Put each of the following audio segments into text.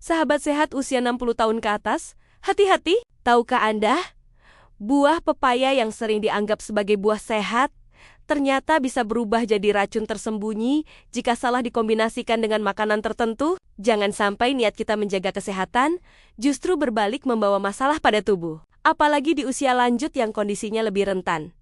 Sahabat sehat usia 60 tahun ke atas, hati-hati, tahukah Anda? Buah pepaya yang sering dianggap sebagai buah sehat, ternyata bisa berubah jadi racun tersembunyi jika salah dikombinasikan dengan makanan tertentu. Jangan sampai niat kita menjaga kesehatan, justru berbalik membawa masalah pada tubuh. Apalagi di usia lanjut yang kondisinya lebih rentan.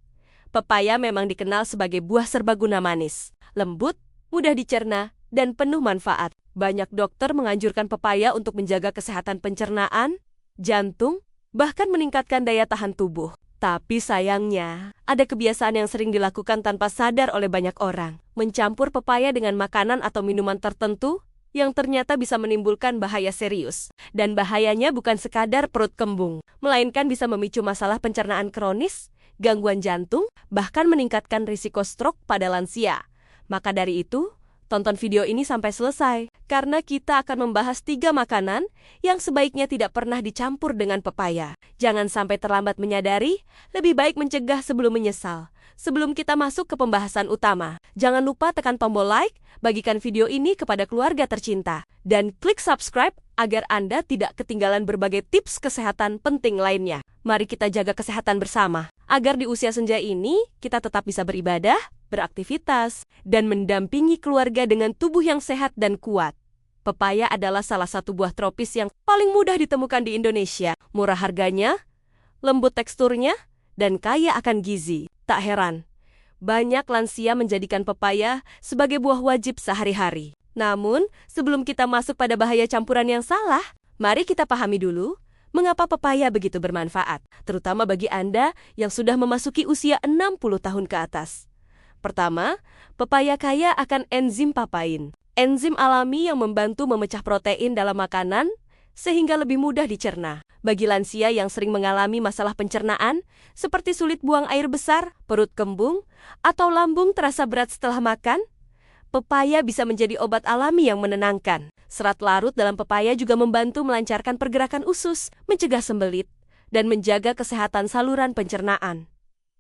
Pepaya memang dikenal sebagai buah serbaguna manis, lembut, mudah dicerna, dan penuh manfaat. Banyak dokter menganjurkan pepaya untuk menjaga kesehatan pencernaan, jantung, bahkan meningkatkan daya tahan tubuh. Tapi sayangnya, ada kebiasaan yang sering dilakukan tanpa sadar oleh banyak orang. Mencampur pepaya dengan makanan atau minuman tertentu yang ternyata bisa menimbulkan bahaya serius. Dan bahayanya bukan sekadar perut kembung, melainkan bisa memicu masalah pencernaan kronis, gangguan jantung, bahkan meningkatkan risiko stroke pada lansia. Maka dari itu, tonton video ini sampai selesai, karena kita akan membahas 3 makanan yang sebaiknya tidak pernah dicampur dengan pepaya. Jangan sampai terlambat menyadari, lebih baik mencegah sebelum menyesal. Sebelum kita masuk ke pembahasan utama, jangan lupa tekan tombol like, bagikan video ini kepada keluarga tercinta, dan klik subscribe agar Anda tidak ketinggalan berbagai tips kesehatan penting lainnya. Mari kita jaga kesehatan bersama, agar di usia senja ini kita tetap bisa beribadah, beraktivitas, dan mendampingi keluarga dengan tubuh yang sehat dan kuat. Pepaya adalah salah satu buah tropis yang paling mudah ditemukan di Indonesia. Murah harganya, lembut teksturnya, dan kaya akan gizi. Tak heran, banyak lansia menjadikan pepaya sebagai buah wajib sehari-hari. Namun, sebelum kita masuk pada bahaya campuran yang salah, mari kita pahami dulu mengapa pepaya begitu bermanfaat, terutama bagi Anda yang sudah memasuki usia 60 tahun ke atas. Pertama, pepaya kaya akan enzim papain. Enzim alami yang membantu memecah protein dalam makanan sehingga lebih mudah dicerna. Bagi lansia yang sering mengalami masalah pencernaan, seperti sulit buang air besar, perut kembung, atau lambung terasa berat setelah makan, pepaya bisa menjadi obat alami yang menenangkan. Serat larut dalam pepaya juga membantu melancarkan pergerakan usus, mencegah sembelit, dan menjaga kesehatan saluran pencernaan.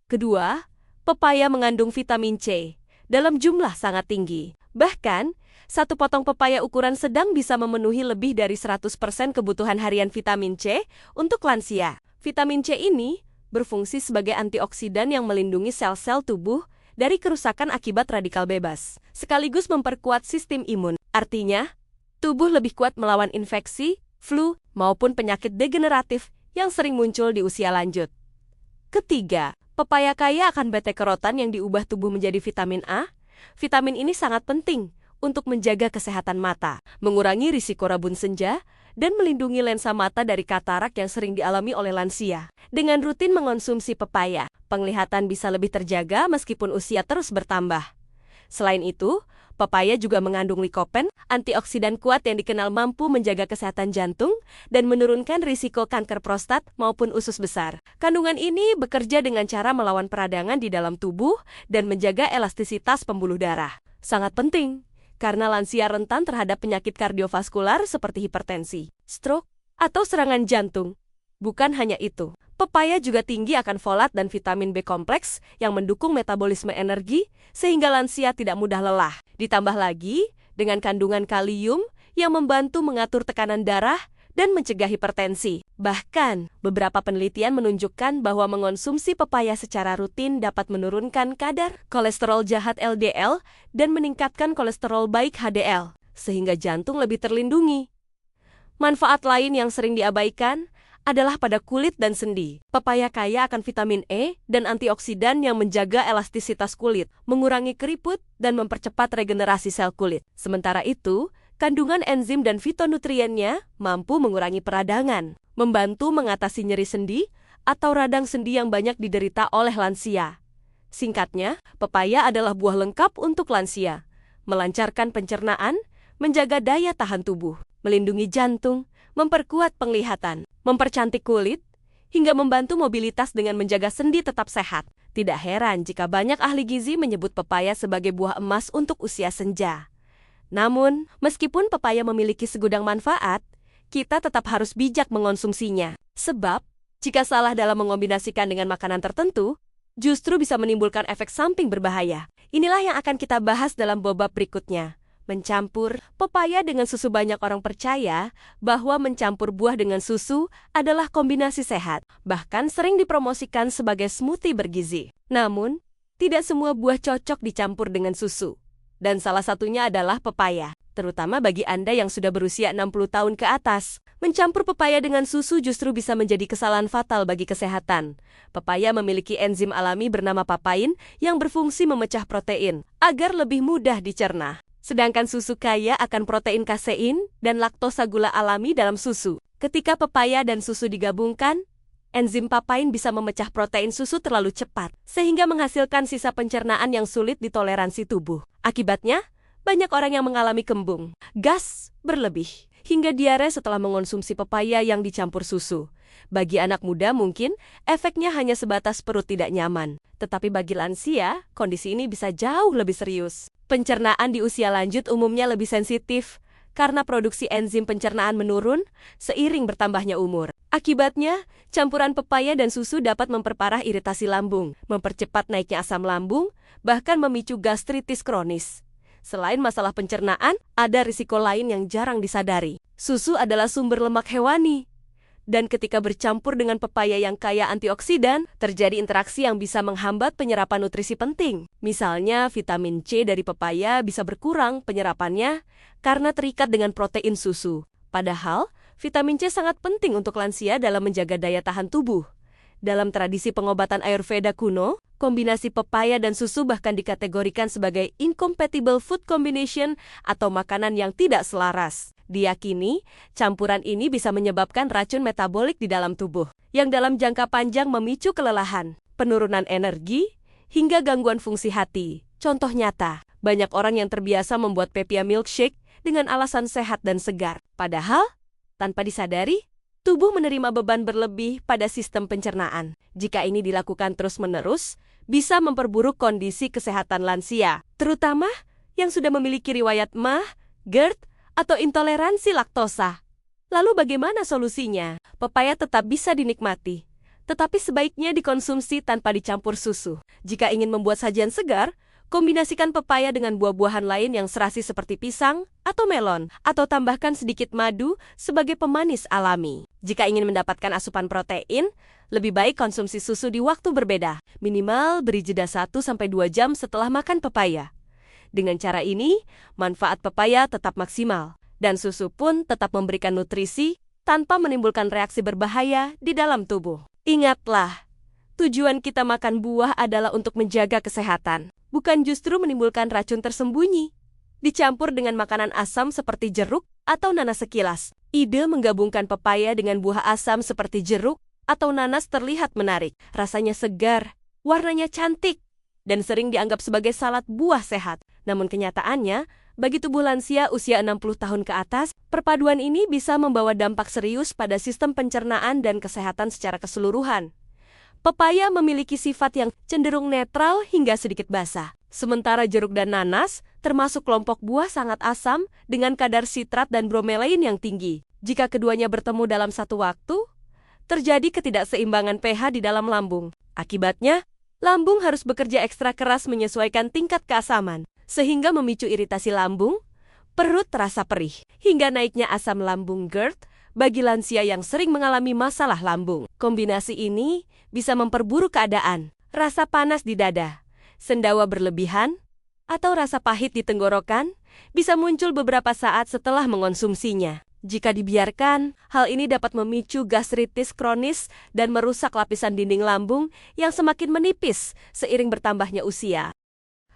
Kedua, pepaya mengandung vitamin C dalam jumlah sangat tinggi. Bahkan, satu potong pepaya ukuran sedang bisa memenuhi lebih dari 100% kebutuhan harian vitamin C untuk lansia. Vitamin C ini berfungsi sebagai antioksidan yang melindungi sel-sel tubuh dari kerusakan akibat radikal bebas, sekaligus memperkuat sistem imun. Artinya, tubuh lebih kuat melawan infeksi, flu, maupun penyakit degeneratif yang sering muncul di usia lanjut. Ketiga, pepaya kaya akan beta-karotan yang diubah tubuh menjadi vitamin A. Vitamin ini sangat penting untuk menjaga kesehatan mata, mengurangi risiko rabun senja, dan melindungi lensa mata dari katarak yang sering dialami oleh lansia. Dengan rutin mengonsumsi pepaya, penglihatan bisa lebih terjaga meskipun usia terus bertambah. Selain itu, pepaya juga mengandung likopen, antioksidan kuat yang dikenal mampu menjaga kesehatan jantung dan menurunkan risiko kanker prostat maupun usus besar. Kandungan ini bekerja dengan cara melawan peradangan di dalam tubuh dan menjaga elastisitas pembuluh darah. Sangat penting, karena lansia rentan terhadap penyakit kardiovaskular seperti hipertensi, stroke, atau serangan jantung. Bukan hanya itu, pepaya juga tinggi akan folat dan vitamin B kompleks yang mendukung metabolisme energi sehingga lansia tidak mudah lelah. Ditambah lagi dengan kandungan kalium yang membantu mengatur tekanan darah dan mencegah hipertensi. Bahkan, beberapa penelitian menunjukkan bahwa mengonsumsi pepaya secara rutin dapat menurunkan kadar kolesterol jahat LDL dan meningkatkan kolesterol baik HDL, sehingga jantung lebih terlindungi. Manfaat lain yang sering diabaikan adalah pada kulit dan sendi. Pepaya kaya akan vitamin E dan antioksidan yang menjaga elastisitas kulit, mengurangi keriput, dan mempercepat regenerasi sel kulit. Sementara itu, kandungan enzim dan fitonutriennya mampu mengurangi peradangan, membantu mengatasi nyeri sendi atau radang sendi yang banyak diderita oleh lansia. Singkatnya, pepaya adalah buah lengkap untuk lansia, melancarkan pencernaan, menjaga daya tahan tubuh, melindungi jantung, memperkuat penglihatan, mempercantik kulit, hingga membantu mobilitas dengan menjaga sendi tetap sehat. Tidak heran jika banyak ahli gizi menyebut pepaya sebagai buah emas untuk usia senja. Namun, meskipun pepaya memiliki segudang manfaat, kita tetap harus bijak mengonsumsinya. Sebab, jika salah dalam mengombinasikan dengan makanan tertentu, justru bisa menimbulkan efek samping berbahaya. Inilah yang akan kita bahas dalam bobab berikutnya. Mencampur pepaya dengan susu. Banyak orang percaya bahwa mencampur buah dengan susu adalah kombinasi sehat, bahkan sering dipromosikan sebagai smoothie bergizi. Namun, tidak semua buah cocok dicampur dengan susu. Dan salah satunya adalah pepaya. Terutama bagi Anda yang sudah berusia 60 tahun ke atas. Mencampur pepaya dengan susu justru bisa menjadi kesalahan fatal bagi kesehatan. Pepaya memiliki enzim alami bernama papain yang berfungsi memecah protein agar lebih mudah dicerna. Sedangkan susu kaya akan protein kasein dan laktosa gula alami dalam susu. Ketika pepaya dan susu digabungkan, enzim papain bisa memecah protein susu terlalu cepat, sehingga menghasilkan sisa pencernaan yang sulit ditoleransi tubuh. Akibatnya, banyak orang yang mengalami kembung, gas berlebih, hingga diare setelah mengonsumsi pepaya yang dicampur susu. Bagi anak muda mungkin, efeknya hanya sebatas perut tidak nyaman. Tetapi bagi lansia, kondisi ini bisa jauh lebih serius. Pencernaan di usia lanjut umumnya lebih sensitif karena produksi enzim pencernaan menurun seiring bertambahnya umur. Akibatnya, campuran pepaya dan susu dapat memperparah iritasi lambung, mempercepat naiknya asam lambung, bahkan memicu gastritis kronis. Selain masalah pencernaan, ada risiko lain yang jarang disadari. Susu adalah sumber lemak hewani. Dan ketika bercampur dengan pepaya yang kaya antioksidan, terjadi interaksi yang bisa menghambat penyerapan nutrisi penting. Misalnya, vitamin C dari pepaya bisa berkurang penyerapannya karena terikat dengan protein susu. Padahal, vitamin C sangat penting untuk lansia dalam menjaga daya tahan tubuh. Dalam tradisi pengobatan Ayurveda kuno, kombinasi pepaya dan susu bahkan dikategorikan sebagai incompatible food combination atau makanan yang tidak selaras. Diyakini, campuran ini bisa menyebabkan racun metabolik di dalam tubuh, yang dalam jangka panjang memicu kelelahan, penurunan energi, hingga gangguan fungsi hati. Contoh nyata, banyak orang yang terbiasa membuat pepaya milkshake dengan alasan sehat dan segar. Padahal, tanpa disadari, tubuh menerima beban berlebih pada sistem pencernaan. Jika ini dilakukan terus-menerus, bisa memperburuk kondisi kesehatan lansia, terutama yang sudah memiliki riwayat MAH, GERD, atau intoleransi laktosa. Lalu bagaimana solusinya? Pepaya tetap bisa dinikmati, tetapi sebaiknya dikonsumsi tanpa dicampur susu. Jika ingin membuat sajian segar, kombinasikan pepaya dengan buah-buahan lain yang serasi seperti pisang atau melon, atau tambahkan sedikit madu sebagai pemanis alami. Jika ingin mendapatkan asupan protein, lebih baik konsumsi susu di waktu berbeda. Minimal beri jeda 1-2 jam setelah makan pepaya. Dengan cara ini, manfaat pepaya tetap maksimal, dan susu pun tetap memberikan nutrisi tanpa menimbulkan reaksi berbahaya di dalam tubuh. Ingatlah, tujuan kita makan buah adalah untuk menjaga kesehatan, bukan justru menimbulkan racun tersembunyi. Dicampur dengan makanan asam seperti jeruk atau nanas sekilas, ide menggabungkan pepaya dengan buah asam seperti jeruk atau nanas terlihat menarik. Rasanya segar, warnanya cantik, dan sering dianggap sebagai salad buah sehat. Namun kenyataannya, bagi tubuh lansia usia 60 tahun ke atas, perpaduan ini bisa membawa dampak serius pada sistem pencernaan dan kesehatan secara keseluruhan. Pepaya memiliki sifat yang cenderung netral hingga sedikit basah. Sementara jeruk dan nanas termasuk kelompok buah sangat asam dengan kadar sitrat dan bromelain yang tinggi. Jika keduanya bertemu dalam satu waktu, terjadi ketidakseimbangan pH di dalam lambung. Akibatnya, lambung harus bekerja ekstra keras menyesuaikan tingkat keasaman, sehingga memicu iritasi lambung, perut terasa perih, hingga naiknya asam lambung GERD bagi lansia yang sering mengalami masalah lambung. Kombinasi ini bisa memperburuk keadaan, rasa panas di dada, sendawa berlebihan, atau rasa pahit di tenggorokan bisa muncul beberapa saat setelah mengonsumsinya. Jika dibiarkan, hal ini dapat memicu gastritis kronis dan merusak lapisan dinding lambung yang semakin menipis seiring bertambahnya usia.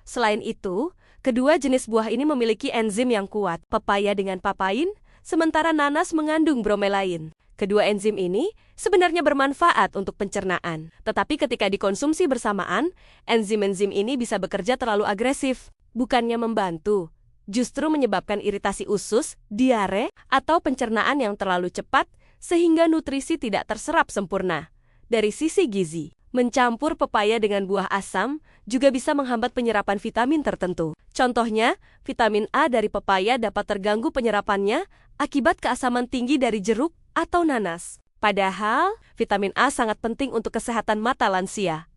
Selain itu, kedua jenis buah ini memiliki enzim yang kuat, pepaya dengan papain, sementara nanas mengandung bromelain. Kedua enzim ini sebenarnya bermanfaat untuk pencernaan, tetapi ketika dikonsumsi bersamaan, enzim-enzim ini bisa bekerja terlalu agresif, bukannya membantu, justru menyebabkan iritasi usus, diare, atau pencernaan yang terlalu cepat sehingga nutrisi tidak terserap sempurna. Dari sisi gizi, mencampur pepaya dengan buah asam juga bisa menghambat penyerapan vitamin tertentu. Contohnya, vitamin A dari pepaya dapat terganggu penyerapannya akibat keasaman tinggi dari jeruk atau nanas. Padahal, vitamin A sangat penting untuk kesehatan mata lansia.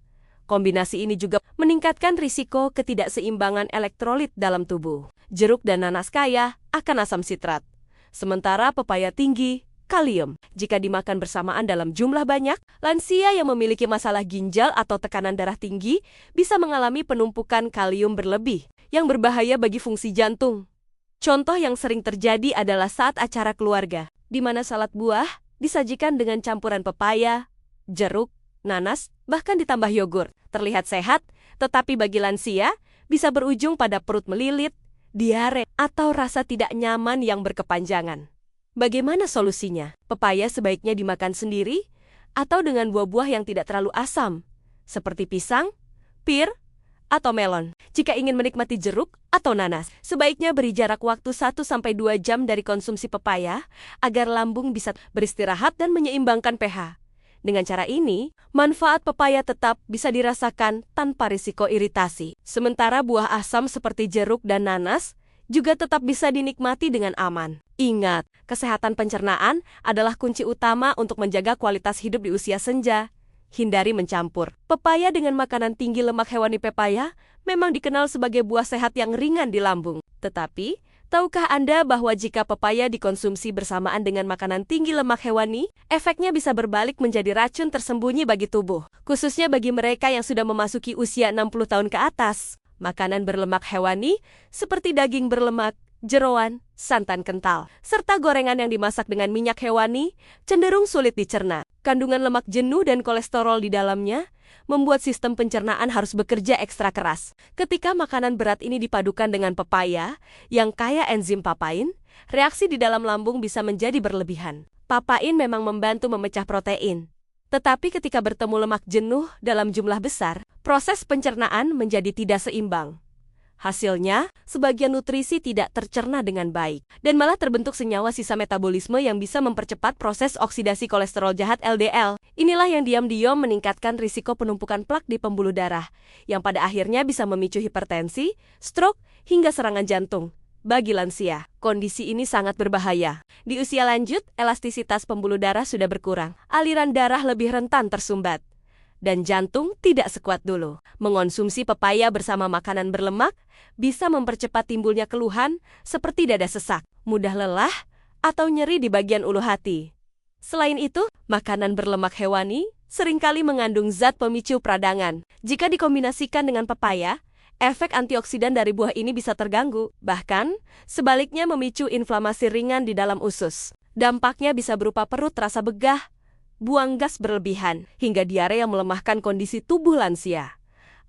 Kombinasi ini juga meningkatkan risiko ketidakseimbangan elektrolit dalam tubuh. Jeruk dan nanas kaya akan asam sitrat, sementara pepaya tinggi kalium. Jika dimakan bersamaan dalam jumlah banyak, lansia yang memiliki masalah ginjal atau tekanan darah tinggi bisa mengalami penumpukan kalium berlebih yang berbahaya bagi fungsi jantung. Contoh yang sering terjadi adalah saat acara keluarga, di mana salad buah disajikan dengan campuran pepaya, jeruk, nanas, bahkan ditambah yogurt. Terlihat sehat, tetapi bagi lansia bisa berujung pada perut melilit, diare, atau rasa tidak nyaman yang berkepanjangan. Bagaimana solusinya? Pepaya sebaiknya dimakan sendiri atau dengan buah-buah yang tidak terlalu asam, seperti pisang, pir, atau melon. Jika ingin menikmati jeruk atau nanas, sebaiknya beri jarak waktu 1-2 jam dari konsumsi pepaya agar lambung bisa beristirahat dan menyeimbangkan pH. Dengan cara ini, manfaat pepaya tetap bisa dirasakan tanpa risiko iritasi. Sementara buah asam seperti jeruk dan nanas juga tetap bisa dinikmati dengan aman. Ingat, kesehatan pencernaan adalah kunci utama untuk menjaga kualitas hidup di usia senja. Hindari mencampur. Pepaya dengan makanan tinggi lemak hewani. Pepaya memang dikenal sebagai buah sehat yang ringan di lambung. Tetapi, tahukah Anda bahwa jika pepaya dikonsumsi bersamaan dengan makanan tinggi lemak hewani, efeknya bisa berbalik menjadi racun tersembunyi bagi tubuh, khususnya bagi mereka yang sudah memasuki usia 60 tahun ke atas. Makanan berlemak hewani seperti daging berlemak, jeroan, santan kental, serta gorengan yang dimasak dengan minyak hewani cenderung sulit dicerna. Kandungan lemak jenuh dan kolesterol di dalamnya membuat sistem pencernaan harus bekerja ekstra keras. Ketika makanan berat ini dipadukan dengan pepaya yang kaya enzim papain, reaksi di dalam lambung bisa menjadi berlebihan. Papain memang membantu memecah protein, tetapi ketika bertemu lemak jenuh dalam jumlah besar, proses pencernaan menjadi tidak seimbang. Hasilnya, sebagian nutrisi tidak tercerna dengan baik, dan malah terbentuk senyawa sisa metabolisme yang bisa mempercepat proses oksidasi kolesterol jahat LDL. Inilah yang diam-diam meningkatkan risiko penumpukan plak di pembuluh darah, yang pada akhirnya bisa memicu hipertensi, stroke, hingga serangan jantung. Bagi lansia, kondisi ini sangat berbahaya. Di usia lanjut, elastisitas pembuluh darah sudah berkurang, aliran darah lebih rentan tersumbat, dan jantung tidak sekuat dulu. Mengonsumsi pepaya bersama makanan berlemak bisa mempercepat timbulnya keluhan seperti dada sesak, mudah lelah, atau nyeri di bagian ulu hati. Selain itu, makanan berlemak hewani seringkali mengandung zat pemicu peradangan. Jika dikombinasikan dengan pepaya, efek antioksidan dari buah ini bisa terganggu, bahkan sebaliknya memicu inflamasi ringan di dalam usus. Dampaknya bisa berupa perut terasa begah, buang gas berlebihan, hingga diare yang melemahkan kondisi tubuh lansia.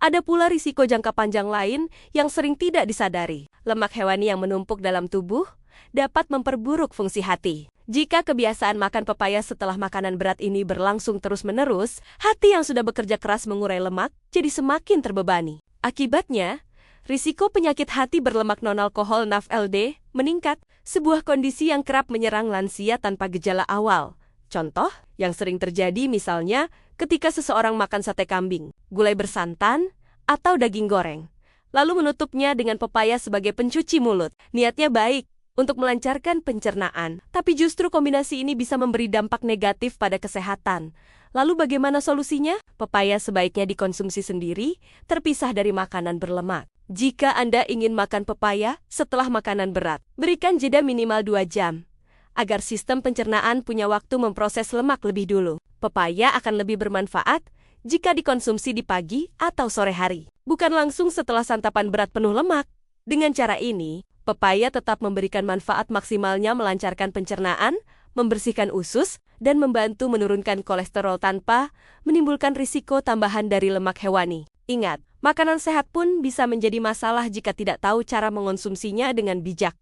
Ada pula risiko jangka panjang lain yang sering tidak disadari. Lemak hewani yang menumpuk dalam tubuh dapat memperburuk fungsi hati. Jika kebiasaan makan pepaya setelah makanan berat ini berlangsung terus-menerus, hati yang sudah bekerja keras mengurai lemak jadi semakin terbebani. Akibatnya, risiko penyakit hati berlemak non-alkohol (NAFLD) meningkat, sebuah kondisi yang kerap menyerang lansia tanpa gejala awal. Contoh yang sering terjadi misalnya ketika seseorang makan sate kambing, gulai bersantan, atau daging goreng, lalu menutupnya dengan pepaya sebagai pencuci mulut. Niatnya baik untuk melancarkan pencernaan, tapi justru kombinasi ini bisa memberi dampak negatif pada kesehatan. Lalu bagaimana solusinya? Pepaya sebaiknya dikonsumsi sendiri, terpisah dari makanan berlemak. Jika Anda ingin makan pepaya setelah makanan berat, berikan jeda minimal 2 jam. Agar sistem pencernaan punya waktu memproses lemak lebih dulu. Pepaya akan lebih bermanfaat jika dikonsumsi di pagi atau sore hari, bukan langsung setelah santapan berat penuh lemak. Dengan cara ini, pepaya tetap memberikan manfaat maksimalnya melancarkan pencernaan, membersihkan usus, dan membantu menurunkan kolesterol tanpa menimbulkan risiko tambahan dari lemak hewani. Ingat, makanan sehat pun bisa menjadi masalah jika tidak tahu cara mengonsumsinya dengan bijak.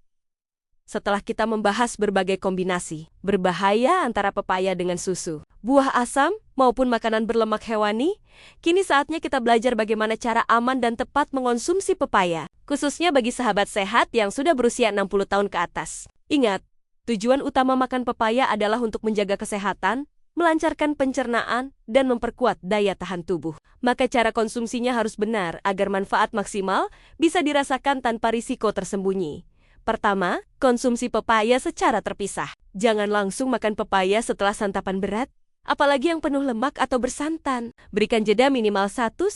Setelah kita membahas berbagai kombinasi berbahaya antara pepaya dengan susu, buah asam, maupun makanan berlemak hewani, kini saatnya kita belajar bagaimana cara aman dan tepat mengonsumsi pepaya, khususnya bagi sahabat sehat yang sudah berusia 60 tahun ke atas. Ingat, tujuan utama makan pepaya adalah untuk menjaga kesehatan, melancarkan pencernaan, dan memperkuat daya tahan tubuh. Maka cara konsumsinya harus benar agar manfaat maksimal bisa dirasakan tanpa risiko tersembunyi. Pertama, konsumsi pepaya secara terpisah. Jangan langsung makan pepaya setelah santapan berat apalagi yang penuh lemak atau bersantan. Berikan jeda minimal 1-2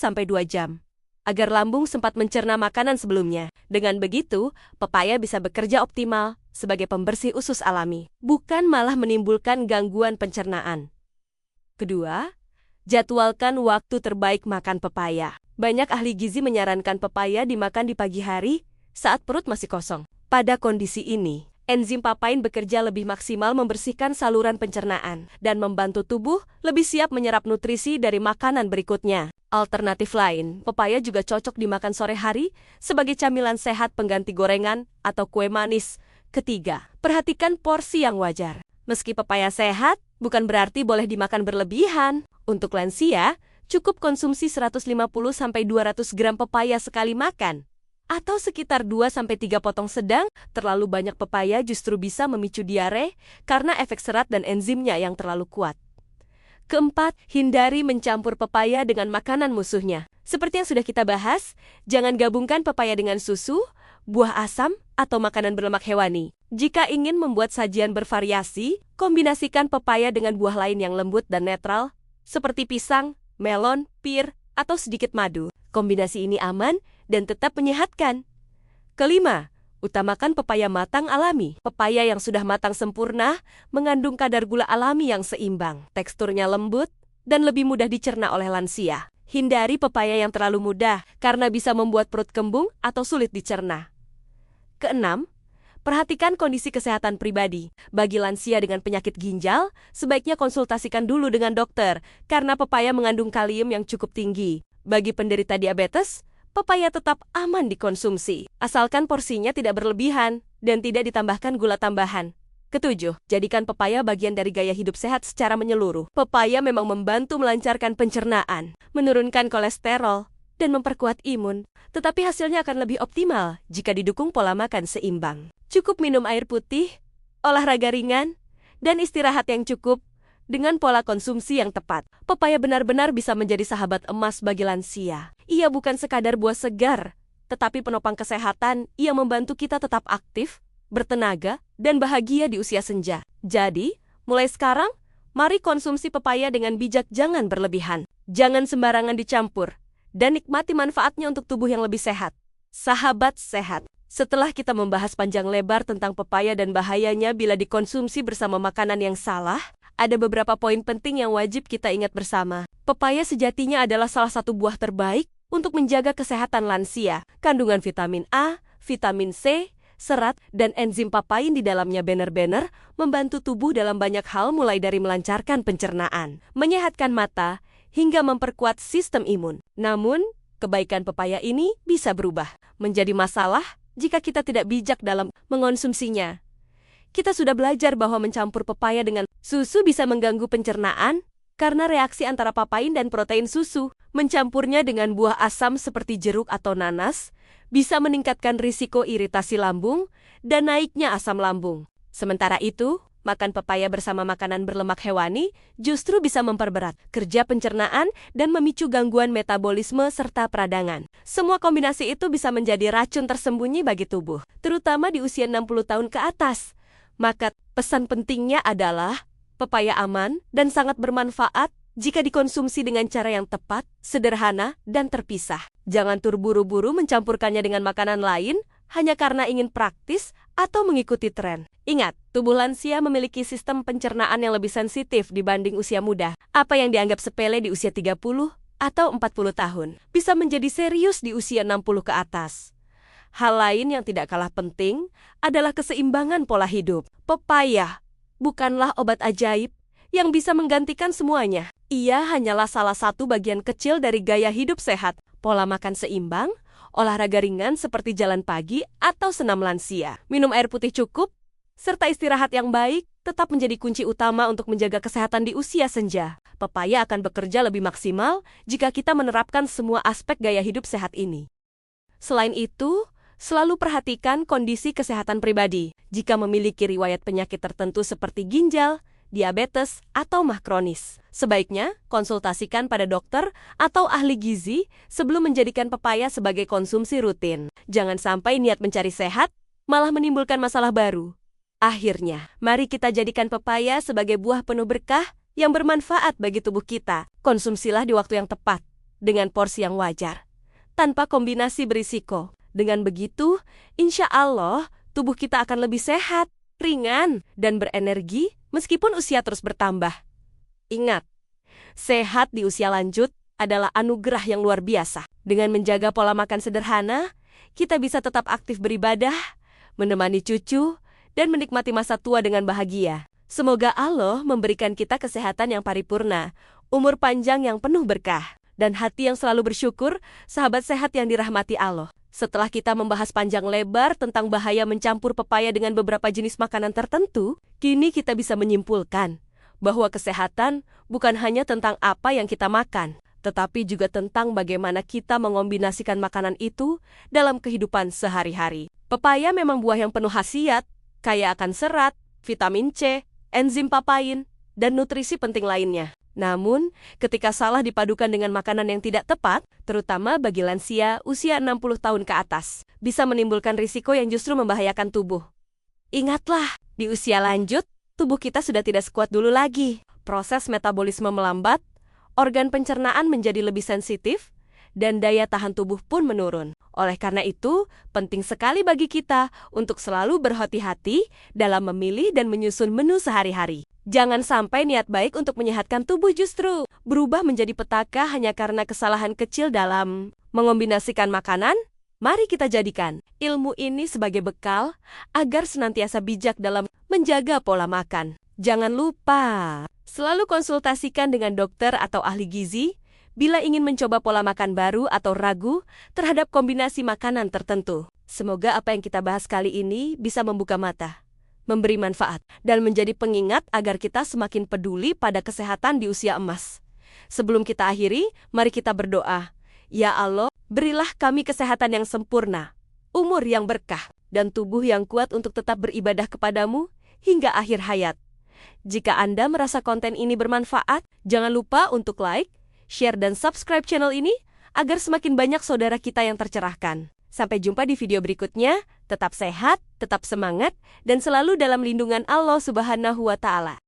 jam, agar lambung sempat mencerna makanan sebelumnya. Dengan begitu, pepaya bisa bekerja optimal sebagai pembersih usus alami, bukan malah menimbulkan gangguan pencernaan. Kedua, jadwalkan waktu terbaik makan pepaya. Banyak ahli gizi menyarankan pepaya dimakan di pagi hari saat perut masih kosong. Pada kondisi ini, enzim papain bekerja lebih maksimal membersihkan saluran pencernaan dan membantu tubuh lebih siap menyerap nutrisi dari makanan berikutnya. Alternatif lain, pepaya juga cocok dimakan sore hari sebagai camilan sehat pengganti gorengan atau kue manis. Ketiga, perhatikan porsi yang wajar. Meski pepaya sehat, bukan berarti boleh dimakan berlebihan. Untuk lansia, cukup konsumsi 150-200 gram pepaya sekali makan, atau sekitar 2-3 potong sedang. Terlalu banyak pepaya justru bisa memicu diare karena efek serat dan enzimnya yang terlalu kuat. Keempat, hindari mencampur pepaya dengan makanan musuhnya. Seperti yang sudah kita bahas, jangan gabungkan pepaya dengan susu, buah asam, atau makanan berlemak hewani. Jika ingin membuat sajian bervariasi, kombinasikan pepaya dengan buah lain yang lembut dan netral, seperti pisang, melon, pir, atau sedikit madu. Kombinasi ini aman dan tetap menyehatkan. Kelima, utamakan pepaya matang alami. Pepaya yang sudah matang sempurna mengandung kadar gula alami yang seimbang. Teksturnya lembut dan lebih mudah dicerna oleh lansia. Hindari pepaya yang terlalu mudah karena bisa membuat perut kembung atau sulit dicerna. Keenam, perhatikan kondisi kesehatan pribadi. Bagi lansia dengan penyakit ginjal, sebaiknya konsultasikan dulu dengan dokter karena pepaya mengandung kalium yang cukup tinggi. Bagi penderita diabetes, pepaya tetap aman dikonsumsi, asalkan porsinya tidak berlebihan dan tidak ditambahkan gula tambahan. Ketujuh, jadikan pepaya bagian dari gaya hidup sehat secara menyeluruh. Pepaya memang membantu melancarkan pencernaan, menurunkan kolesterol, dan memperkuat imun, tetapi hasilnya akan lebih optimal jika didukung pola makan seimbang. Cukup minum air putih, olahraga ringan, dan istirahat yang cukup dengan pola konsumsi yang tepat. Pepaya benar-benar bisa menjadi sahabat emas bagi lansia. Ia bukan sekadar buah segar, tetapi penopang kesehatan yang membantu kita tetap aktif, bertenaga, dan bahagia di usia senja. Jadi, mulai sekarang, mari konsumsi pepaya dengan bijak, jangan berlebihan. Jangan sembarangan dicampur, dan nikmati manfaatnya untuk tubuh yang lebih sehat. Sahabat sehat, setelah kita membahas panjang lebar tentang pepaya dan bahayanya bila dikonsumsi bersama makanan yang salah, ada beberapa poin penting yang wajib kita ingat bersama. Pepaya sejatinya adalah salah satu buah terbaik untuk menjaga kesehatan lansia. Kandungan vitamin A, vitamin C, serat, dan enzim papain di dalamnya benar-benar membantu tubuh dalam banyak hal, mulai dari melancarkan pencernaan, menyehatkan mata, hingga memperkuat sistem imun. Namun, kebaikan pepaya ini bisa berubah menjadi masalah jika kita tidak bijak dalam mengonsumsinya. Kita sudah belajar bahwa mencampur pepaya dengan susu bisa mengganggu pencernaan karena reaksi antara papain dan protein susu. Mencampurnya dengan buah asam seperti jeruk atau nanas bisa meningkatkan risiko iritasi lambung dan naiknya asam lambung. Sementara itu, makan pepaya bersama makanan berlemak hewani justru bisa memperberat kerja pencernaan dan memicu gangguan metabolisme serta peradangan. Semua kombinasi itu bisa menjadi racun tersembunyi bagi tubuh, terutama di usia 60 tahun ke atas. Maka pesan pentingnya adalah pepaya aman dan sangat bermanfaat jika dikonsumsi dengan cara yang tepat, sederhana, dan terpisah. Jangan terburu-buru mencampurkannya dengan makanan lain hanya karena ingin praktis atau mengikuti tren. Ingat, tubuh lansia memiliki sistem pencernaan yang lebih sensitif dibanding usia muda. Apa yang dianggap sepele di usia 30 atau 40 tahun bisa menjadi serius di usia 60 ke atas. Hal lain yang tidak kalah penting adalah keseimbangan pola hidup. Pepaya bukanlah obat ajaib yang bisa menggantikan semuanya. Ia hanyalah salah satu bagian kecil dari gaya hidup sehat. Pola makan seimbang, olahraga ringan seperti jalan pagi atau senam lansia, minum air putih cukup, serta istirahat yang baik tetap menjadi kunci utama untuk menjaga kesehatan di usia senja. Pepaya akan bekerja lebih maksimal jika kita menerapkan semua aspek gaya hidup sehat ini. Selain itu, selalu perhatikan kondisi kesehatan pribadi. Jika memiliki riwayat penyakit tertentu seperti ginjal, diabetes, atau mah kronis, sebaiknya konsultasikan pada dokter atau ahli gizi sebelum menjadikan pepaya sebagai konsumsi rutin. Jangan sampai niat mencari sehat malah menimbulkan masalah baru. Akhirnya, mari kita jadikan pepaya sebagai buah penuh berkah yang bermanfaat bagi tubuh kita. Konsumsilah di waktu yang tepat, dengan porsi yang wajar, tanpa kombinasi berisiko. Dengan begitu, insya Allah, tubuh kita akan lebih sehat, ringan, dan berenergi meskipun usia terus bertambah. Ingat, sehat di usia lanjut adalah anugerah yang luar biasa. Dengan menjaga pola makan sederhana, kita bisa tetap aktif beribadah, menemani cucu, dan menikmati masa tua dengan bahagia. Semoga Allah memberikan kita kesehatan yang paripurna, umur panjang yang penuh berkah, dan hati yang selalu bersyukur, sahabat sehat yang dirahmati Allah. Setelah kita membahas panjang lebar tentang bahaya mencampur pepaya dengan beberapa jenis makanan tertentu, kini kita bisa menyimpulkan bahwa kesehatan bukan hanya tentang apa yang kita makan, tetapi juga tentang bagaimana kita mengombinasikan makanan itu dalam kehidupan sehari-hari. Pepaya memang buah yang penuh khasiat, kaya akan serat, vitamin C, enzim papain, dan nutrisi penting lainnya. Namun, ketika salah dipadukan dengan makanan yang tidak tepat, terutama bagi lansia usia 60 tahun ke atas, bisa menimbulkan risiko yang justru membahayakan tubuh. Ingatlah, di usia lanjut, tubuh kita sudah tidak sekuat dulu lagi. Proses metabolisme melambat, organ pencernaan menjadi lebih sensitif, dan daya tahan tubuh pun menurun. Oleh karena itu, penting sekali bagi kita untuk selalu berhati-hati dalam memilih dan menyusun menu sehari-hari. Jangan sampai niat baik untuk menyehatkan tubuh justru berubah menjadi petaka hanya karena kesalahan kecil dalam mengombinasikan makanan. Mari kita jadikan ilmu ini sebagai bekal agar senantiasa bijak dalam menjaga pola makan. Jangan lupa selalu konsultasikan dengan dokter atau ahli gizi bila ingin mencoba pola makan baru atau ragu terhadap kombinasi makanan tertentu. Semoga apa yang kita bahas kali ini bisa membuka mata, memberi manfaat, dan menjadi pengingat agar kita semakin peduli pada kesehatan di usia emas. Sebelum kita akhiri, mari kita berdoa. Ya Allah, berilah kami kesehatan yang sempurna, umur yang berkah, dan tubuh yang kuat untuk tetap beribadah kepadamu hingga akhir hayat. Jika Anda merasa konten ini bermanfaat, jangan lupa untuk like, share, dan subscribe channel ini agar semakin banyak saudara kita yang tercerahkan. Sampai jumpa di video berikutnya, tetap sehat, tetap semangat, dan selalu dalam lindungan Allah Subhanahu wa Ta'ala.